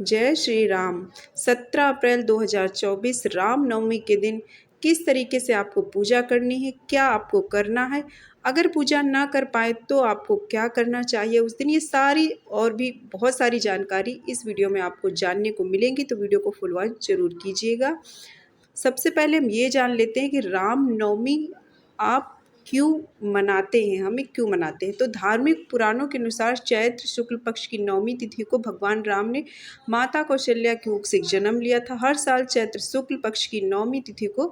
जय श्री राम। 17 अप्रैल 2024 रामनवमी के दिन किस तरीके से आपको पूजा करनी है, क्या आपको करना है, अगर पूजा ना कर पाए तो आपको क्या करना चाहिए उस दिन, ये सारी और भी बहुत सारी जानकारी इस वीडियो में आपको जानने को मिलेंगी। तो वीडियो को फुल वॉच जरूर कीजिएगा। सबसे पहले हम ये जान लेते हैं कि रामनवमी आप क्यों मनाते हैं, हमें क्यों मनाते हैं। तो धार्मिक पुराणों के अनुसार चैत्र शुक्ल पक्ष की नवमी तिथि को भगवान राम ने माता कौशल्या की कुख से जन्म लिया था। हर साल चैत्र शुक्ल पक्ष की नवमी तिथि को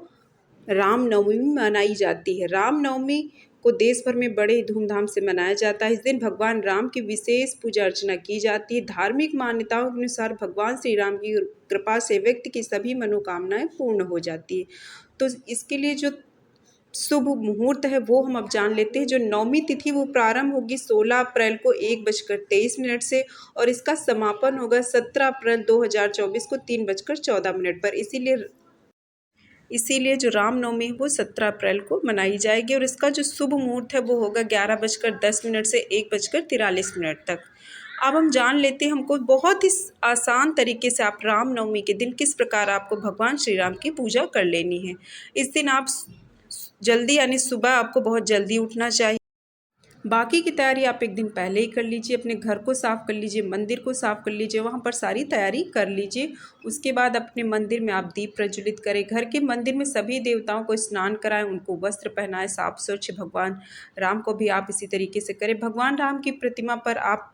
रामनवमी मनाई जाती है। रामनवमी को देश भर में बड़े धूमधाम से मनाया जाता है। इस दिन भगवान राम की विशेष पूजा अर्चना की जाती है। धार्मिक मान्यताओं के अनुसार भगवान श्री राम की कृपा से व्यक्ति की सभी मनोकामनाएं पूर्ण हो जाती है। तो इसके लिए जो शुभ मुहूर्त है वो हम अब जान लेते हैं। जो नवमी तिथि वो प्रारंभ होगी 16 अप्रैल को 1:23 से और इसका समापन होगा 17 अप्रैल 2024 को 3:14 पर। इसीलिए जो रामनवमी है वो 17 अप्रैल को मनाई जाएगी और इसका जो शुभ मुहूर्त है वो होगा 11:10 से 1:43 तक। अब हम जान लेते हैं हमको बहुत ही आसान तरीके से आप रामनवमी के दिन किस प्रकार आपको भगवान श्री राम की पूजा कर लेनी है। इस दिन आप जल्दी यानी सुबह आपको बहुत जल्दी उठना चाहिए। बाकी की तैयारी आप एक दिन पहले ही कर लीजिए। अपने घर को साफ़ कर लीजिए, मंदिर को साफ़ कर लीजिए, वहाँ पर सारी तैयारी कर लीजिए। उसके बाद अपने मंदिर में आप दीप प्रज्वलित करें। घर के मंदिर में सभी देवताओं को स्नान कराएं, उनको वस्त्र पहनाएं, साफ स्वच्छ। भगवान राम को भी आप इसी तरीके से करें। भगवान राम की प्रतिमा पर आप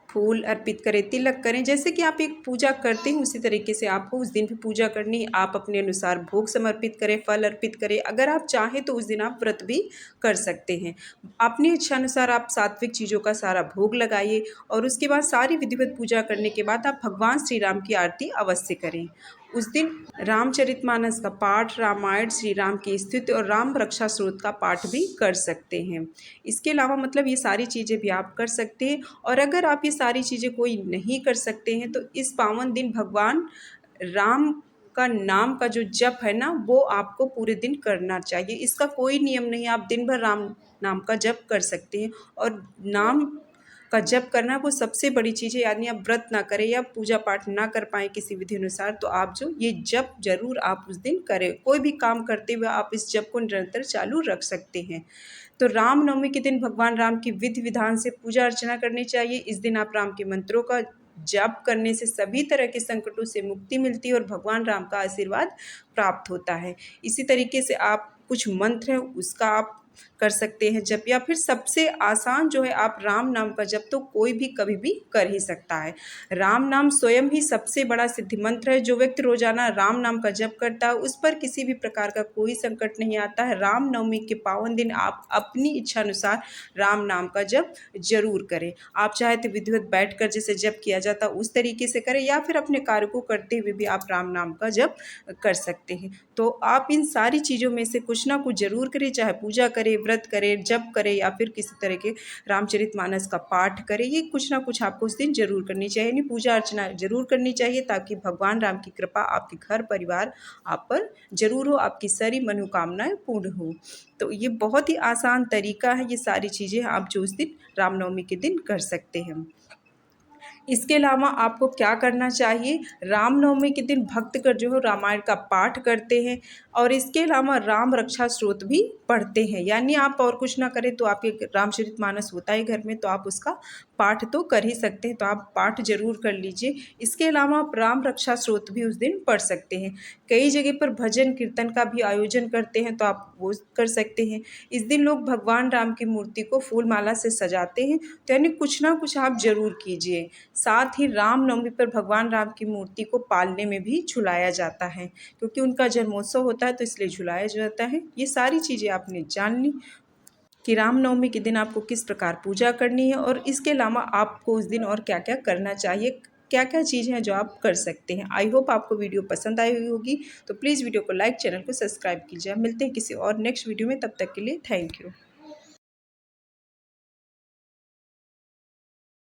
फूल अर्पित करें, तिलक करें। जैसे कि आप एक पूजा करते हैं उसी तरीके से आपको उस दिन भी पूजा करनी है। आप अपने अनुसार भोग समर्पित करें, फल अर्पित करें। अगर आप चाहें तो उस दिन आप व्रत भी कर सकते हैं। अपनी इच्छा अनुसार आप सात्विक चीज़ों का सारा भोग लगाइए और उसके बाद सारी विधिवत पूजा करने के बाद आप भगवान श्री राम की आरती अवश्य करें। उस दिन रामचरितमानस का पाठ, रामायण, श्री राम की स्तुति और राम रक्षा स्तोत्र का पाठ भी कर सकते हैं। इसके अलावा मतलब ये सारी चीज़ें भी आप कर सकते हैं। और अगर आप ये सारी चीज़ें कोई नहीं कर सकते हैं तो इस पावन दिन भगवान राम का नाम का जो जप है ना वो आपको पूरे दिन करना चाहिए। इसका कोई नियम नहीं, आप दिन भर राम नाम का जप कर सकते हैं। और नाम का जप करना वो सबसे बड़ी चीज़ है। यानी आप व्रत ना करें या पूजा पाठ ना कर पाएँ किसी विधि अनुसार तो आप जो ये जप जरूर आप उस दिन करें। कोई भी काम करते हुए आप इस जप को निरंतर चालू रख सकते हैं। तो रामनवमी के दिन भगवान राम की विधि विधान से पूजा अर्चना करनी चाहिए। इस दिन आप राम के मंत्रों का जप करने से सभी तरह के संकटों से मुक्ति मिलती है और भगवान राम का आशीर्वाद प्राप्त होता है। इसी तरीके से आप कुछ मंत्र हैं उसका आप कर सकते हैं जप, या फिर सबसे आसान जो है आप राम नाम का जप तो कोई भी कभी भी कर ही सकता है। राम नाम स्वयं ही सबसे बड़ा सिद्धि मंत्र है। जो व्यक्ति रोजाना राम नाम का जप करता है उस पर किसी भी प्रकार का कोई संकट नहीं आता है। राम नवमी के पावन दिन आप अपनी इच्छा अनुसार राम नाम का जप जरूर करें। आप चाहे तो विधिवत बैठ कर जैसे जप किया जाता है उस तरीके से करें, या फिर अपने कार्य को करते हुए भी आप राम नाम का जप कर सकते हैं। तो आप इन सारी चीज़ों में से कुछ ना कुछ जरूर करें, चाहे पूजा करें, व्रत करें, जप करें या फिर किसी तरह के रामचरितमानस का पाठ करें। ये कुछ ना कुछ आपको उस दिन जरूर करनी चाहिए, यानी पूजा अर्चना जरूर करनी चाहिए ताकि भगवान राम की कृपा आपके घर परिवार आप पर जरूर हो, आपकी सारी मनोकामनाएं पूर्ण हो। तो ये बहुत ही आसान तरीका है, ये सारी चीज़ें आप जो उस दिन रामनवमी के दिन कर सकते हैं। इसके अलावा आपको क्या करना चाहिए, रामनवमी के दिन भक्तगण जो है रामायण का पाठ करते हैं और इसके अलावा राम रक्षा स्तोत्र भी पढ़ते हैं। यानी आप और कुछ ना करें तो आपके रामचरितमानस होता है घर में तो आप उसका पाठ तो कर ही सकते हैं, तो आप पाठ जरूर कर लीजिए। इसके अलावा आप राम रक्षा स्तोत्र भी उस दिन पढ़ सकते हैं। कई जगह पर भजन कीर्तन का भी आयोजन करते हैं तो आप वो कर सकते हैं। इस दिन लोग भगवान राम की मूर्ति को फूल माला से सजाते हैं, तो यानी कुछ ना कुछ आप जरूर कीजिए। साथ ही रामनवमी पर भगवान राम की मूर्ति को पालने में भी झुलाया जाता है, क्योंकि उनका जन्मोत्सव होता है तो इसलिए झुलाया जाता है। ये सारी चीज़ें आपने जान ली कि रामनवमी के दिन आपको किस प्रकार पूजा करनी है और इसके अलावा आपको उस दिन और क्या क्या करना चाहिए, क्या क्या चीज़ें हैं जो आप कर सकते हैं। आई होप आपको वीडियो पसंद आई हुई होगी, तो प्लीज़ वीडियो को लाइक, चैनल को सब्सक्राइब कीजिए। मिलते हैं किसी और नेक्स्ट वीडियो में, तब तक के लिए थैंक यू।